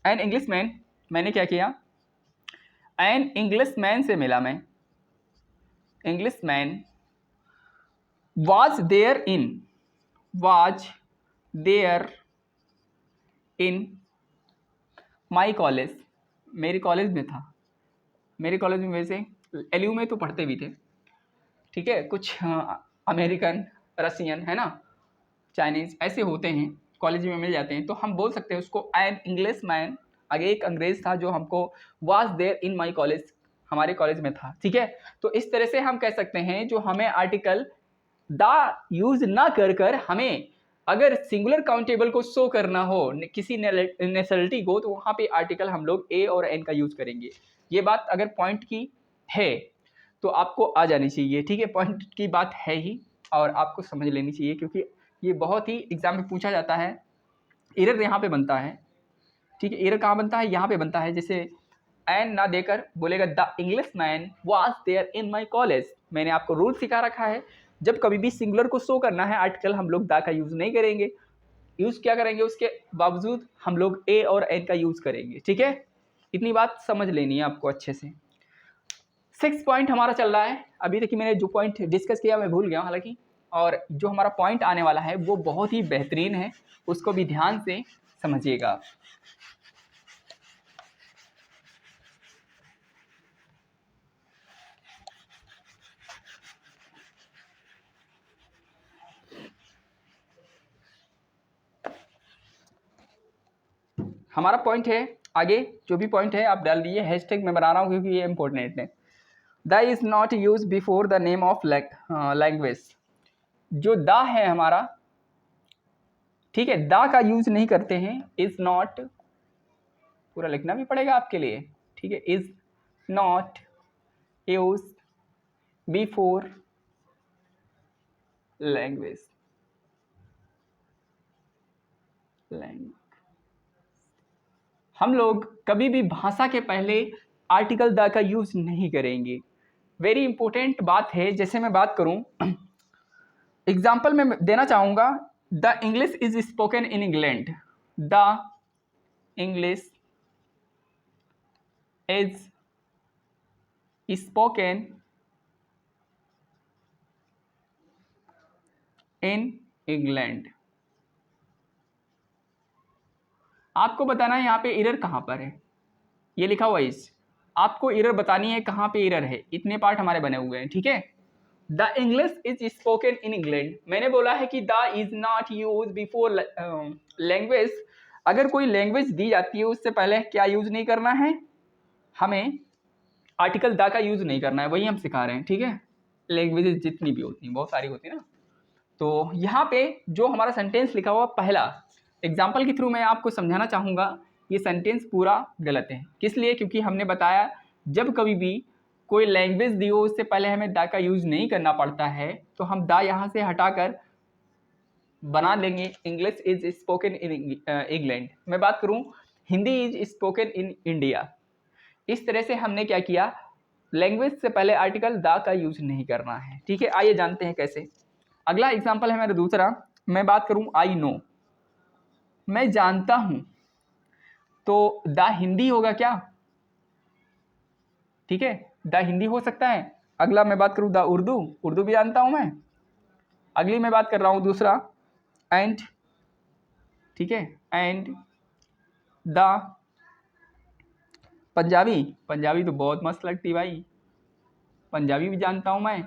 An English man, मैंने क्या किया, एन इंग्लिश मैन से मिला मैं, English man was there in my college, मेरी कॉलेज में था, मेरे कॉलेज में वैसे एलयू में तो पढ़ते भी थे, ठीक है, कुछ अमेरिकन, रसियन, है ना, चाइनीज ऐसे होते हैं, कॉलेज में मिल जाते हैं, तो हम बोल सकते हैं उसको एन इंग्लिश मैन, आगे एक अंग्रेज था जो हमको was there in my college, हमारे कॉलेज में था, ठीक है। तो इस तरह से हम कह सकते हैं जो हमें आर्टिकल द यूज ना कर कर हमें अगर सिंगुलर काउंटेबल को शो करना हो किसी नेशनलिटी को, तो वहाँ पे आर्टिकल हम लोग ए और एन का यूज करेंगे। ये बात अगर पॉइंट की है तो आपको आ जानी चाहिए, ठीक है, पॉइंट की बात है ही और आपको समझ लेनी चाहिए, क्योंकि ये बहुत ही एग्जाम में पूछा जाता है। एरर यहाँ पे बनता है, ठीक है, एरर कहाँ बनता है, यहाँ पे बनता है, जैसे एन ना देकर बोलेगा the English man was there in my college. मैंने आपको रूल सिखा रखा है, जब कभी भी सिंगुलर को शो करना है आर्टिकल हम लोग द का यूज नहीं करेंगे, यूज क्या करेंगे, उसके बावजूद हम लोग ए और एन का यूज करेंगे, ठीक है। इतनी बात समझ लेनी है आपको अच्छे से। 6 पॉइंट हमारा चल रहा है, अभी तक मैंने जो पॉइंट डिस्कस किया मैं भूल गया हालांकि, और जो हमारा पॉइंट आने वाला है वो बहुत ही बेहतरीन है, उसको भी ध्यान से समझिएगा। हमारा पॉइंट है, आगे जो भी पॉइंट है आप डाल दीजिए, हैशटैग मैं बना रहा हूँ क्योंकि ये इंपॉर्टेंट है। The is not use before the name of language, जो द है हमारा, ठीक है, द का यूज नहीं करते हैं, इज नॉट, पूरा लिखना भी पड़ेगा आपके लिए, ठीक है, is not use before language, हम लोग कभी भी भाषा के पहले आर्टिकल द का यूज नहीं करेंगे। वेरी इंपॉर्टेंट बात है। जैसे मैं बात करूं, एग्जाम्पल में देना चाहूंगा, the English is spoken in England, the English is spoken in England. आपको बताना है यहाँ पे एरर कहाँ पर है, ये लिखा हुआ इस, आपको एरर बतानी है कहाँ पे एरर है, इतने पार्ट हमारे बने हुए हैं, ठीक है। The English is spoken in England, मैंने बोला है कि the is not use before language. अगर कोई लैंग्वेज दी जाती है उससे पहले क्या यूज नहीं करना है, हमें आर्टिकल द का यूज नहीं करना है, वही हम सिखा रहे हैं, ठीक है। लैंग्वेजेस जितनी भी होती हैं, बहुत सारी होती है ना, तो यहाँ पे जो हमारा सेंटेंस लिखा हुआ पहला एग्जाम्पल के थ्रू मैं आपको समझाना चाहूँगा, ये सेंटेंस पूरा गलत है। किस लिए, क्योंकि हमने बताया जब कभी भी कोई लैंग्वेज दी हो उससे पहले हमें द का यूज़ नहीं करना पड़ता है, तो हम द यहाँ से हटाकर बना लेंगे English is spoken in England. मैं बात करूँ Hindi is spoken in India. इस तरह से हमने क्या किया, लैंग्वेज से पहले आर्टिकल द का यूज नहीं करना है, ठीक है। आइए जानते हैं कैसे। अगला एग्जाम्पल है मेरा दूसरा, मैं बात करूं आई नो, मैं जानता हूं, तो द हिंदी होगा क्या, ठीक है, द हिंदी हो सकता है। अगला मैं बात करूं द उर्दू, उर्दू भी जानता हूं मैं। अगली मैं बात कर रहा हूं दूसरा एंड, ठीक है, एंड द पंजाबी, पंजाबी तो बहुत मस्त लगती है भाई, पंजाबी भी जानता हूं मैं।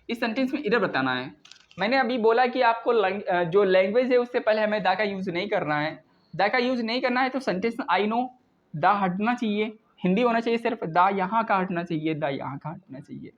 इस सेंटेंस में इधर बताना है, मैंने अभी बोला कि आपको जो लैंग्वेज है उससे पहले हमें द का यूज नहीं करना है, द का यूज नहीं करना है तो सेंटेंस में आई नो द हटना चाहिए, हिंदी होना चाहिए सिर्फ, द यहाँ का हटना चाहिए, द यहाँ का हटना चाहिए।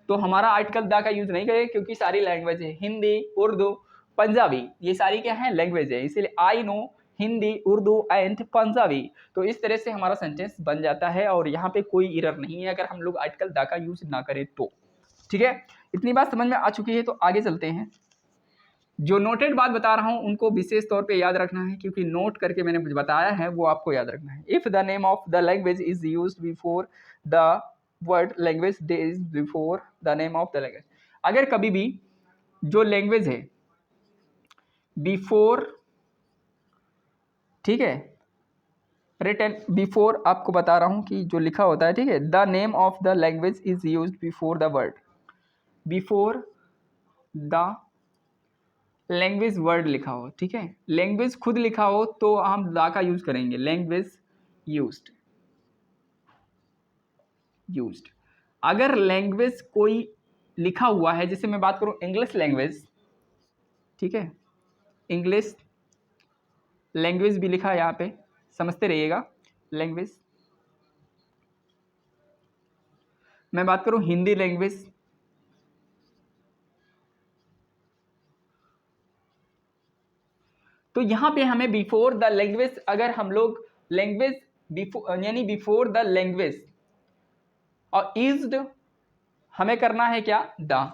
तो हमारा आर्टिकल द का यूज नहीं करें क्योंकि सारी लैंग्वेज है, हिंदी, उर्दू, पंजाबी, ये सारी क्या है, लैंग्वेज है, इसीलिए I know Hindi, Urdu and Punjabi. तो इस तरह से हमारा सेंटेंस बन जाता है और यहाँ पे कोई एरर नहीं है अगर हम लोग आर्टिकल द का यूज ना करें तो, ठीक है। इतनी बात समझ में आ चुकी है, तो आगे चलते हैं। जो नोटेड बात बता रहा हूं उनको विशेष तौर पे याद रखना है, क्योंकि नोट करके मैंने बताया है वो आपको याद रखना है। If the name of the language is used before the word language, they is before the name of the language. अगर कभी भी जो लैंग्वेज है बिफोर, ठीक है, रिटन बिफोर, आपको बता रहा हूँ कि जो लिखा होता है, ठीक है, the name of the language is use before the word, before the language word लिखा हो, ठीक है, लैंग्वेज खुद लिखा हो तो हम द का यूज करेंगे, लैंग्वेज यूज्ड, यूज्ड। अगर लैंग्वेज कोई लिखा हुआ है, जैसे मैं बात करूं इंग्लिश लैंग्वेज, ठीक है, इंग्लिश लैंग्वेज भी लिखा है यहाँ पे, समझते रहिएगा, लैंग्वेज। मैं बात करूं हिंदी लैंग्वेज, तो यहाँ पे हमें बिफोर द लैंग्वेज, अगर हम लोग लैंग्वेज बिफोर यानी बिफोर द लैंग्वेज और इज्ड हमें करना है क्या, द,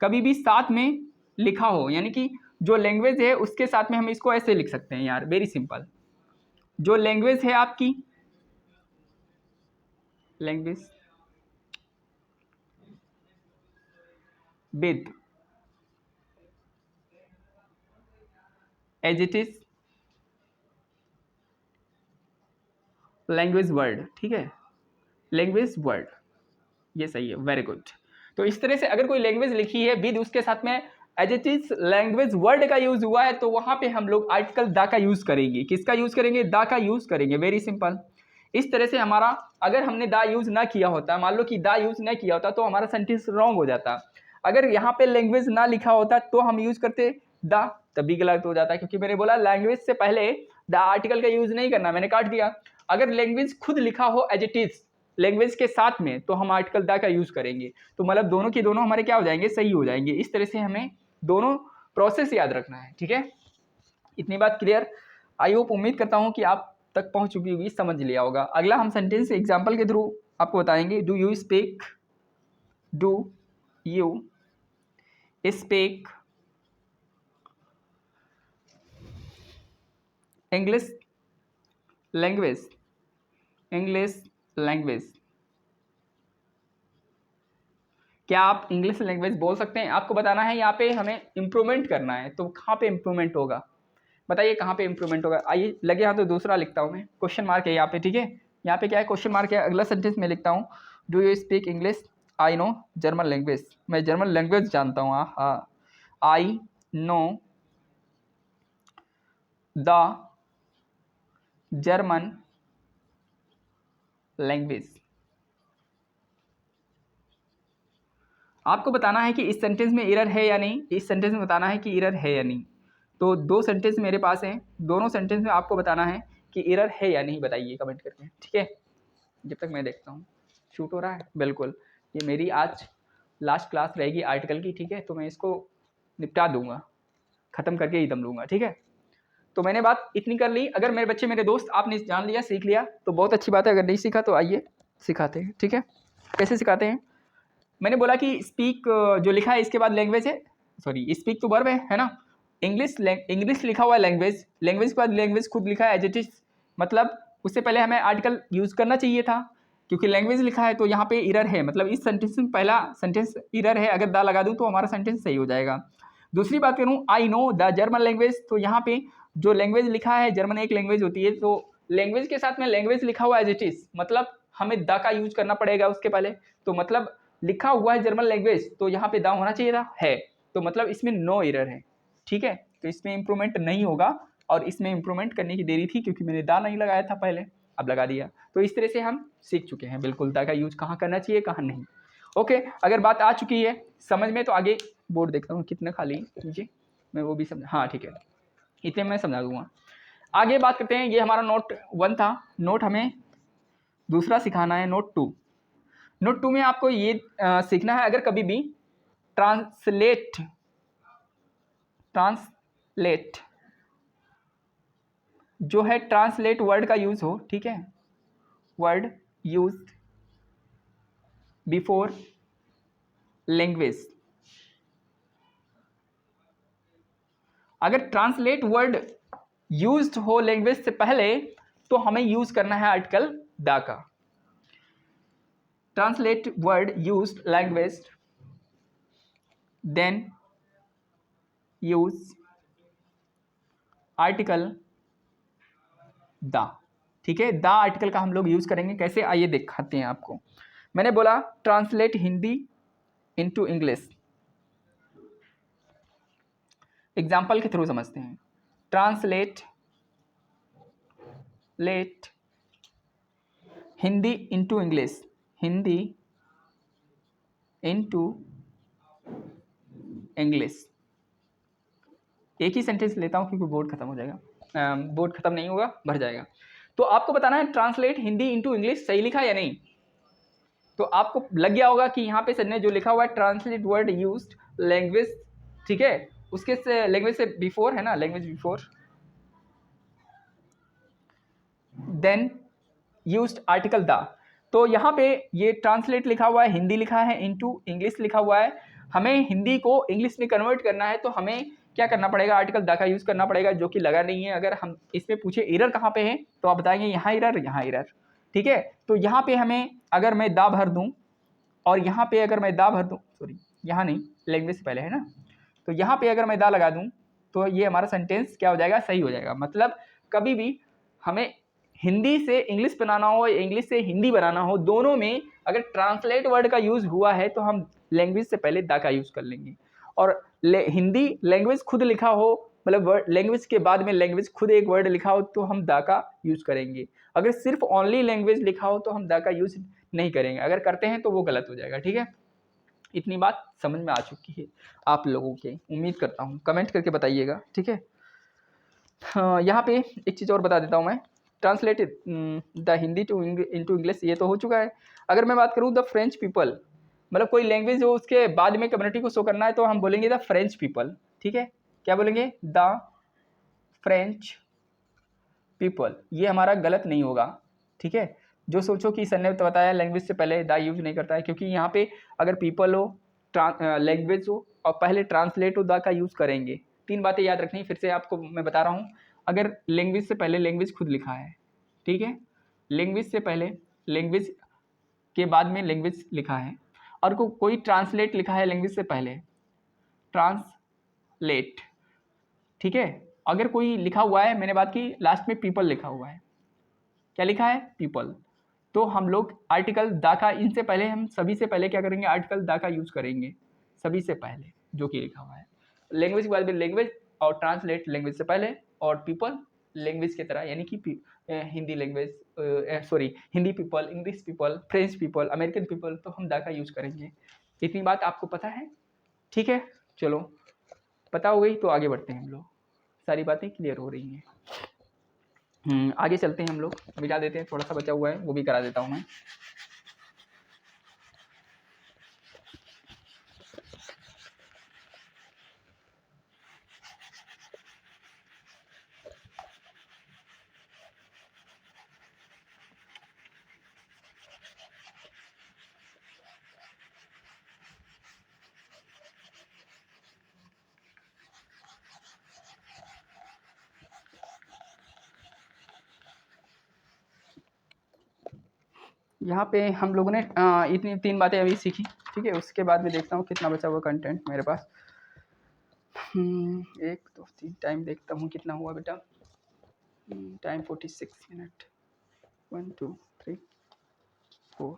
कभी भी साथ में लिखा हो, यानी कि जो लैंग्वेज है उसके साथ में हम इसको ऐसे लिख सकते हैं यार, वेरी सिंपल। जो लैंग्वेज है आपकी, language with as it is language word, ठीक है, लैंग्वेज वर्ड, ये सही है, वेरी गुड। तो इस तरह से अगर कोई लैंग्वेज लिखी है विद उसके साथ में as it is language word का यूज हुआ है, तो वहां पे हम लोग आर्टिकल द का यूज करेंगे। किसका यूज करेंगे, द का यूज करेंगे, वेरी सिंपल। इस तरह से हमारा, अगर हमने दा यूज ना किया होता, मान लो कि दा यूज ना किया होता, तो हमारा सेंटेंस रॉन्ग हो जाता। अगर यहाँ पे लैंग्वेज ना लिखा होता तो हम यूज करते दा, तभी गलत हो जाता, क्योंकि मैंने बोला लैंग्वेज से पहले द आर्टिकल का यूज नहीं करना, मैंने काट दिया। अगर लैंग्वेज खुद लिखा हो एज इट इज लैंग्वेज के साथ में, तो हम आर्टिकल दा का यूज करेंगे, तो मतलब दोनों के दोनों हमारे क्या हो जाएंगे, सही हो जाएंगे। इस तरह से हमें दोनों प्रोसेस याद रखना है, ठीक है, इतनी बात क्लियर। आई होप, उम्मीद करता हूँ कि आप तक पहुंच चुकी होगी, समझ लिया होगा। अगला हम सेंटेंस एग्जाम्पल के थ्रू आपको बताएंगे। Do you speak, do you speak English language, English language, क्या आप इंग्लिश लैंग्वेज बोल सकते हैं? आपको बताना है, यहाँ पे हमें इम्प्रूवमेंट करना है, तो कहाँ पे इम्प्रूवमेंट होगा, बताइए कहाँ पे इम्प्रूवमेंट होगा। आइए लगे हाथ तो दूसरा लिखता हूँ मैं, क्वेश्चन मार्क है यहाँ पे, ठीक है, यहाँ पे क्या है, क्वेश्चन मार्क है। अगला सेंटेंस में लिखता हूँ, do you speak English, I know German language, मैं जर्मन लैंग्वेज जानता हूँ, हाँ, I know the German language. आपको बताना है कि इस सेंटेंस में एरर है या नहीं, इस सेंटेंस में बताना है कि एरर है या नहीं। तो दो सेंटेंस मेरे पास हैं, दोनों सेंटेंस में आपको बताना है कि एरर है या नहीं, बताइए कमेंट करके, ठीक है, जब तक मैं देखता हूँ। शूट हो रहा है, बिल्कुल, ये मेरी आज लास्ट क्लास रहेगी आर्टिकल की, ठीक है, तो मैं इसको निपटा दूंगा, ख़त्म करके ही दम लूँगा, ठीक है। तो मैंने बात इतनी कर ली। अगर मेरे बच्चे, मेरे दोस्त, आपने जान लिया, सीख लिया तो बहुत अच्छी बात है, अगर नहीं सीखा तो आइए सिखाते हैं, ठीक है। कैसे सिखाते हैं, मैंने बोला कि स्पीक जो लिखा है इसके बाद लैंग्वेज है, सॉरी स्पीक तो वर्ब है ना, इंग्लिश लिखा हुआ है लैंग्वेज, लैंग्वेज के बाद लैंग्वेज खुद लिखा है एज इट इज, मतलब उससे पहले हमें आर्टिकल यूज़ करना चाहिए था, क्योंकि लैंग्वेज लिखा है तो यहाँ पे इरर है, मतलब इस सेंटेंस में पहला सेंटेंस इरर है, अगर दा लगा दूँ तो हमारा सेंटेंस सही हो जाएगा। दूसरी बात करूँ, I know the German language, तो यहाँ पे जो लैंग्वेज लिखा है, जर्मन एक लैंग्वेज होती है, तो लैंग्वेज के साथ में लैंग्वेज लिखा हुआ एज इट इज, मतलब हमें द का यूज करना पड़ेगा उसके पहले, तो मतलब लिखा हुआ है जर्मन लैंग्वेज, तो यहाँ पे द होना चाहिए था, है, तो मतलब इसमें नो एरर है, ठीक है, तो इसमें इंप्रूवमेंट नहीं होगा, और इसमें इंप्रूवमेंट करने की देरी थी क्योंकि मैंने दा नहीं लगाया था पहले, अब लगा दिया। तो इस तरह से हम सीख चुके हैं बिल्कुल दा का यूज कहाँ करना चाहिए, कहाँ नहीं। ओके, अगर बात आ चुकी है समझ में, तो आगे बोर्ड देखता हूँ कितना खाली कीजिए, मैं वो भी समझ, हाँ ठीक है, इतने मैं समझा दूंगा। आगे बात करते हैं, ये हमारा नोट 1 था, नोट हमें दूसरा सिखाना है, नोट 2। नोट 2 में आपको ये सीखना है, अगर कभी भी ट्रांसलेट जो है, ट्रांसलेट वर्ड का यूज हो, ठीक है, वर्ड यूज बिफोर लैंग्वेज, अगर ट्रांसलेट वर्ड यूज्ड हो लैंग्वेज से पहले, तो हमें यूज करना है आर्टिकल दा का। Translate word used language, then use article the, ठीक है, द आर्टिकल का हम लोग यूज़ करेंगे कैसे, आइए दिखाते हैं आपको। मैंने बोला translate Hindi into English, example के थ्रू समझते हैं। Translate Hindi into English, Hindi into English. एक ही सेंटेंस लेता हूँ क्योंकि बोर्ड खत्म हो जाएगा, बोर्ड खत्म नहीं होगा, भर जाएगा। तो आपको बताना है ट्रांसलेट हिंदी इनटू इंग्लिश सही लिखा या नहीं। तो आपको लग गया होगा कि यहाँ पे सर ने जो लिखा हुआ है ट्रांसलेट वर्ड यूज्ड लैंग्वेज, ठीक है, उसके से लैंग्वेज से बिफोर है ना, language before then used article the. तो यहाँ पे ये ट्रांसलेट लिखा हुआ है, हिंदी लिखा है, इनटू इंग्लिश लिखा हुआ है। हमें हिंदी को इंग्लिश में कन्वर्ट करना है तो हमें क्या करना पड़ेगा, आर्टिकल द का यूज़ करना पड़ेगा, जो कि लगा नहीं है। अगर हम इसमें पूछे एरर कहाँ पे है तो आप बताएंगे यहाँ एरर, यहाँ एरर, ठीक है। तो यहाँ पे हमें अगर मैं दा भर दूँ और यहाँ पे अगर मैं दा भर दूँ, सॉरी यहाँ नहीं, लैंग्वेज से पहले है ना, तो यहाँ पे अगर मैं दा लगा दूँ तो ये हमारा सेंटेंस क्या हो जाएगा, सही हो जाएगा। मतलब कभी भी हमें हिंदी से इंग्लिश बनाना हो, इंग्लिश से हिंदी बनाना हो, दोनों में अगर ट्रांसलेट वर्ड का यूज़ हुआ है तो हम लैंग्वेज से पहले दा का यूज़ कर लेंगे। और हिंदी लैंग्वेज खुद लिखा हो, मतलब वर्ड लैंग्वेज के बाद में लैंग्वेज खुद एक वर्ड लिखा हो तो हम दा का यूज़ करेंगे। अगर सिर्फ ओनली लैंग्वेज लिखा हो तो हम दा का यूज़ नहीं करेंगे, अगर करते हैं तो वो गलत हो जाएगा, ठीक है। इतनी बात समझ में आ चुकी है आप लोगों के, उम्मीद करता हूँ, कमेंट करके बताइएगा, ठीक है। हाँ, यहाँ पे एक चीज़ और बता देता हूँ मैं, translate the Hindi to into English, ये तो हो चुका है। अगर मैं बात करूँ द फ्रेंच पीपल, मतलब कोई लैंग्वेज जो उसके बाद में कम्युनिटी को शो करना है तो हम बोलेंगे द फ्रेंच पीपल, ठीक है। क्या बोलेंगे, द फ्रेंच पीपल, ये हमारा गलत नहीं होगा, ठीक है। जो सोचो कि सर ने तो बताया लैंग्वेज से पहले द यूज नहीं करता है, क्योंकि यहाँ पे अगर पीपल हो, लैंग्वेज हो और पहले ट्रांसलेट हो, द का यूज़ करेंगे। तीन बातें याद रखनी, फिर से आपको मैं बता रहा हूँ। अगर लैंग्वेज से पहले लैंग्वेज खुद लिखा है, ठीक है, लैंग्वेज से पहले लैंग्वेज के बाद में लैंग्वेज लिखा है, और कोई ट्रांसलेट लिखा है लैंग्वेज से पहले, ट्रांसलेट, ठीक है। अगर कोई लिखा हुआ है, मैंने बात की लास्ट में पीपल लिखा हुआ है, क्या लिखा है, पीपल, तो हम लोग आर्टिकल द का, इनसे पहले हम सभी से पहले क्या करेंगे, आर्टिकल द का यूज़ करेंगे सभी से पहले, जो कि लिखा हुआ है। लैंग्वेज के बाद में लैंग्वेज, और ट्रांसलेट लैंग्वेज से पहले, और पीपल लैंग्वेज की तरह, यानी कि Hindi language, sorry Hindi people, English people, French people, American people, तो हम द का यूज़ करेंगे। इतनी बात आपको पता है, ठीक है। चलो पता हो गई तो आगे बढ़ते हैं हम लोग, सारी बातें क्लियर हो रही हैं। आगे चलते हैं हम लोग, मिटा देते हैं, थोड़ा सा बचा हुआ है वो भी करा देता हूँ मैं। यहाँ पे हम लोगों ने इतनी तीन बातें अभी सीखी, ठीक है। उसके बाद में देखता हूँ कितना बचा हुआ कंटेंट मेरे पास। 1 2 3 टाइम देखता हूँ कितना हुआ बेटा, टाइम 46 मिनट, 1 2 3 4।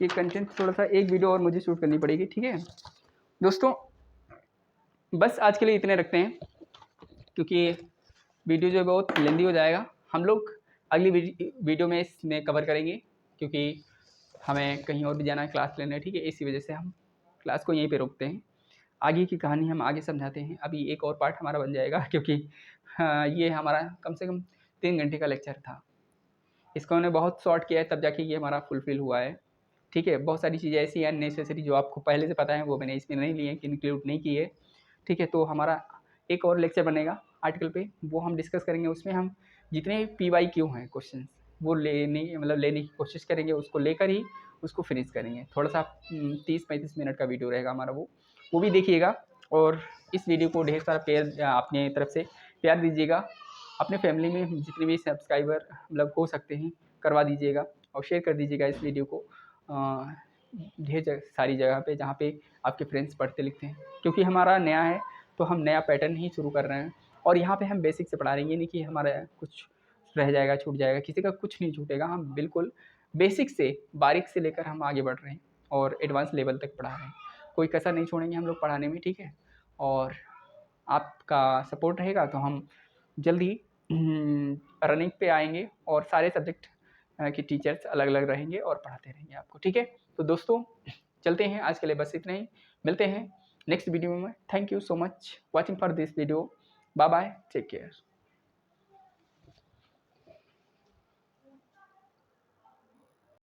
ये कंटेंट थोड़ा सा, एक वीडियो और मुझे शूट करनी पड़ेगी, ठीक है दोस्तों। बस आज के लिए इतने रखते हैं, क्योंकि वीडियो जो है बहुत लेंदी हो जाएगा। हम लोग अगली वीडियो में इसमें कवर करेंगे, क्योंकि हमें कहीं और भी जाना है क्लास लेने, ठीक है। इसी वजह से हम क्लास को यहीं पे रोकते हैं, आगे की कहानी हम आगे समझाते हैं। अभी एक और पार्ट हमारा बन जाएगा, क्योंकि ये हमारा कम से कम 3 घंटे का लेक्चर था, इसको हमने बहुत शॉर्ट किया है, तब जाके ये हमारा फुलफिल हुआ है, ठीक है। बहुत सारी चीज़ें ऐसी हैं नेसेसरी जो आपको पहले से पता है, वो मैंने इसमें नहीं लिए हैं, कि इंक्लूड नहीं किए, ठीक है। तो हमारा एक और लेक्चर बनेगा आर्टिकल पे, वो हम डिस्कस करेंगे। उसमें हम जितने PYQ हैं क्वेश्चन, वो लेने की कोशिश करेंगे, उसको लेकर ही उसको फिनिश करेंगे। थोड़ा सा 30-35 मिनट का वीडियो रहेगा हमारा, वो भी देखिएगा। और इस वीडियो को ढेर सारा प्यार अपने तरफ से प्यार दीजिएगा, अपने फैमिली में जितने भी सब्सक्राइबर मतलब हो सकते हैं करवा दीजिएगा, और शेयर कर दीजिएगा इस वीडियो को। ढेर सारी जगह पे जहाँ पे आपके फ्रेंड्स पढ़ते लिखते हैं। क्योंकि हमारा नया है तो हम नया पैटर्न ही शुरू कर रहे हैं, और यहाँ पे हम बेसिक से पढ़ा रहे हैं। ये नहीं कि हमारा कुछ रह जाएगा, छूट जाएगा, किसी का कुछ नहीं छूटेगा। हम बिल्कुल बेसिक से बारीक से लेकर हम आगे बढ़ रहे हैं और एडवांस लेवल तक पढ़ा रहे हैं। कोई कसर नहीं छोड़ेंगे हम लोग पढ़ाने में, ठीक है। और आपका सपोर्ट रहेगा तो हम जल्दी रनिंग पे आएंगे, और सारे सब्जेक्ट के टीचर्स अलग अलग रहेंगे और पढ़ाते रहेंगे आपको, ठीक है। तो दोस्तों चलते हैं, आज के लिए बस इतना ही। मिलते हैं नेक्स्ट वीडियो में। Thank you so much watching for this video. Bye bye, take care.